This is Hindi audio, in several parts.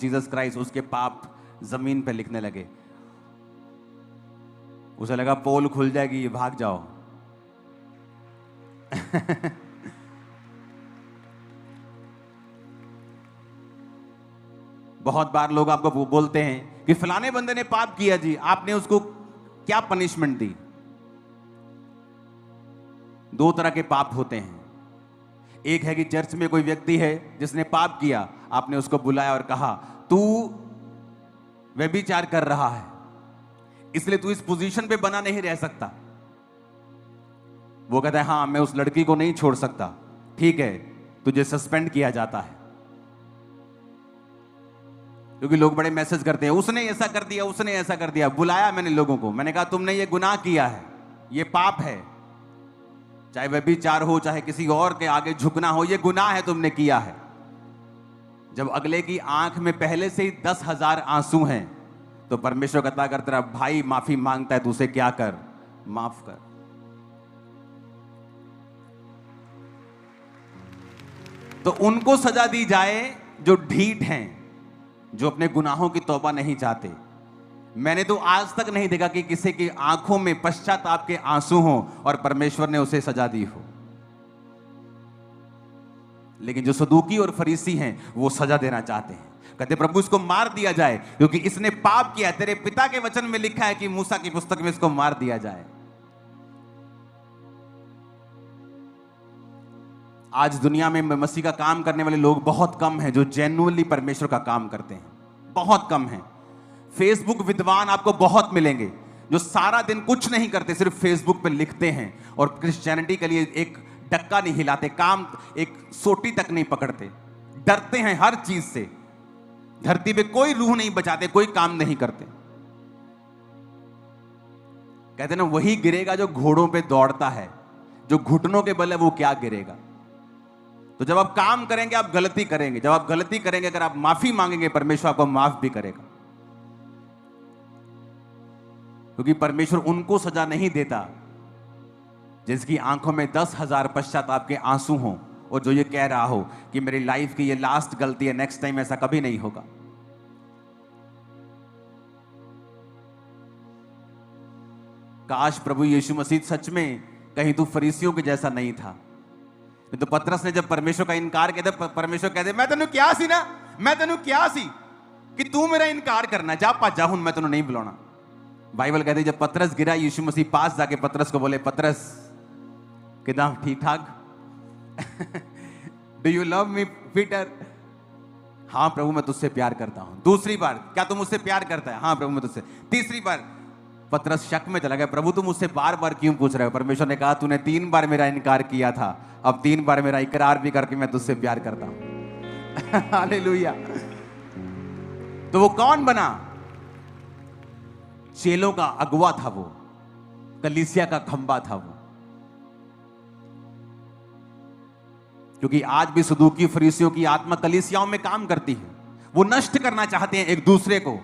जीसस क्राइस्ट, उसके पाप जमीन पे लिखने लगे। उसे लगा पोल खुल जाएगी, भाग जाओ। बहुत बार लोग आपको बोलते हैं कि फलाने बंदे ने पाप किया जी, आपने उसको क्या पनिशमेंट दी? दो तरह के पाप होते हैं। एक है कि चर्च में कोई व्यक्ति है जिसने पाप किया, आपने उसको बुलाया और कहा तू व्यभिचार कर रहा है, इसलिए तू इस पोजीशन पे बना नहीं रह सकता। वो कहता है हाँ, मैं उस लड़की को नहीं छोड़ सकता, ठीक है, तुझे सस्पेंड किया जाता है। क्योंकि लोग बड़े मैसेज करते हैं, उसने ऐसा कर दिया, उसने ऐसा कर दिया। बुलाया मैंने लोगों को, मैंने कहा तुमने ये गुनाह किया है, ये पाप है, चाहे व्यभिचार हो, चाहे किसी और के आगे झुकना हो, ये गुनाह है, तुमने किया है। जब अगले की आंख में पहले से ही 10,000 आंसू हैं, तो परमेश्वर कहता कर तेरा भाई माफी मांगता है, तू उसे क्या कर, माफ कर। तो उनको सजा दी जाए जो ढीठ हैं, जो अपने गुनाहों की तौबा नहीं चाहते। मैंने तो आज तक नहीं देखा कि किसी की आंखों में पश्चाताप के आंसू हों और परमेश्वर ने उसे सजा दी हो। लेकिन जो सदूकी और फरीसी हैं वो सजा देना चाहते हैं, कहते प्रभु इसको मार दिया जाए क्योंकि इसने पाप किया। तेरे पिता के वचन में लिखा है कि मूसा की पुस्तक में इसको मार दिया जाए। आज दुनिया में मसीह का काम करने वाले लोग बहुत कम हैं जो जेन्युइनली परमेश्वर का काम करते हैं, बहुत कम हैं। फेसबुक विद्वान आपको बहुत मिलेंगे जो सारा दिन कुछ नहीं करते, सिर्फ फेसबुक पे लिखते हैं और क्रिश्चियनिटी के लिए एक डक्का नहीं हिलाते, काम एक सोटी तक नहीं पकड़ते, डरते हैं हर चीज से, धरती पे कोई रूह नहीं बचाते, कोई काम नहीं करते। कहते ना वही गिरेगा जो घोड़ों पे दौड़ता है, जो घुटनों के बल है वो क्या गिरेगा। तो जब आप काम करेंगे आप गलती करेंगे, जब आप गलती करेंगे अगर आप माफी मांगेंगे परमेश्वर आपको माफ भी करेगा। क्योंकि परमेश्वर उनको सजा नहीं देता जिसकी आंखों में 10,000 पश्चाताप के आंसू हों और जो ये कह रहा हो कि मेरी लाइफ की ये लास्ट गलती है, नेक्स्ट टाइम ऐसा कभी नहीं होगा। काश प्रभु यीशु मसीह सच में कहीं तू फरीसियों के जैसा नहीं था। तो पतरस ने जब परमेश्वर का इनकार किया था, परमेश्वर कहते मैं तेनू क्या सी ना, मैं तेनू क्या सी कि तू मेरा इनकार करना, जा पा जा, मैं तेनू नहीं बुलाना। बाइबल कहते जब पतरस गिरा, यीशु मसीह पास जाके पतरस को बोले पतरस कितना ठीक ठाक, do you love me Peter? हाँ प्रभु मैं तुझसे प्यार करता हूं। दूसरी बार, क्या तुम मुझसे प्यार करता है? हाँ प्रभु मैं तुझसे। तीसरी बार पतरस शक में चला गया, प्रभु तुम मुझसे बार बार क्यों पूछ रहे हो? परमेश्वर ने कहा तूने 3 बार मेरा इनकार किया था, अब 3 बार मेरा इकरार भी करके मैं तुझसे प्यार करता हूं। हालेलुया। तो वो कौन बना? चेलों का अगुवा था वो, कलीसिया का खंबा था वो। क्योंकि आज भी सदूकी फरीसियों की आत्मा कलीसियाओं में काम करती है, वो नष्ट करना चाहते हैं एक दूसरे को।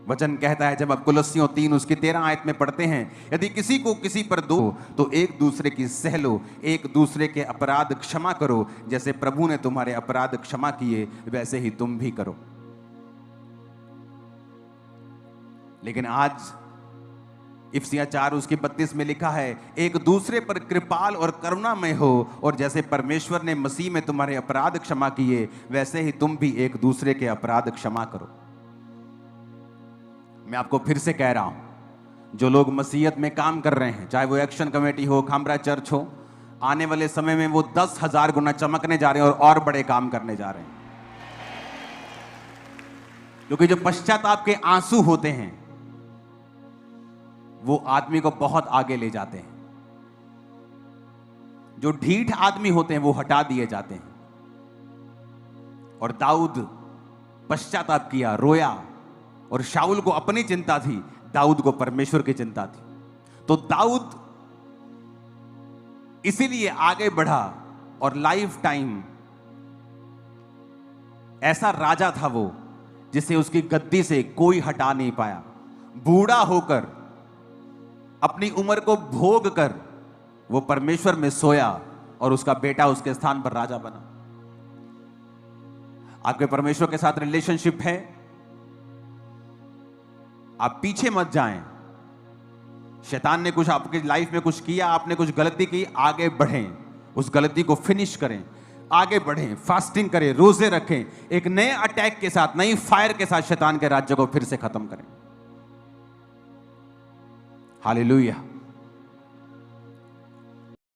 वचन कहता है जब आप कुलस्सियों 3 उसकी 13 आयत में पढ़ते हैं, यदि किसी को किसी पर दो तो एक दूसरे की सह लो, एक दूसरे के अपराध क्षमा करो, जैसे प्रभु ने तुम्हारे अपराध क्षमा किए वैसे ही तुम भी करो। लेकिन आज इफिसियां 4 उसकी 32 में लिखा है एक दूसरे पर कृपाल और करुणामय हो, और जैसे परमेश्वर ने मसीह में तुम्हारे अपराध क्षमा किए वैसे ही तुम भी एक दूसरे के अपराध क्षमा करो। मैं आपको फिर से कह रहा हूं, जो लोग मसीहत में काम कर रहे हैं, चाहे वो एक्शन कमेटी हो, खामरा चर्च हो, आने वाले समय में वो 10,000 गुना चमकने जा रहे हैं और बड़े काम करने जा रहे हैं। क्योंकि जो पश्चाताप के आंसू होते हैं वो आदमी को बहुत आगे ले जाते हैं। जो ढीठ आदमी होते हैं वो हटा दिए जाते हैं। और दाऊद पश्चाताप किया, रोया, और शाऊल को अपनी चिंता थी, दाऊद को परमेश्वर की चिंता थी। तो दाऊद इसीलिए आगे बढ़ा और लाइफ टाइम ऐसा राजा था वो जिसे उसकी गद्दी से कोई हटा नहीं पाया। बूढ़ा होकर अपनी उम्र को भोग कर वो परमेश्वर में सोया और उसका बेटा उसके स्थान पर राजा बना। आपके परमेश्वर के साथ रिलेशनशिप है, आप पीछे मत जाएं। शैतान ने कुछ आपकी लाइफ में कुछ किया, आपने कुछ गलती की, आगे बढ़ें, उस गलती को फिनिश करें, आगे बढ़ें, फास्टिंग करें, रोजे रखें, एक नए अटैक के साथ, नई फायर के साथ शैतान के राज्य को फिर से खत्म करें। हालेलुया।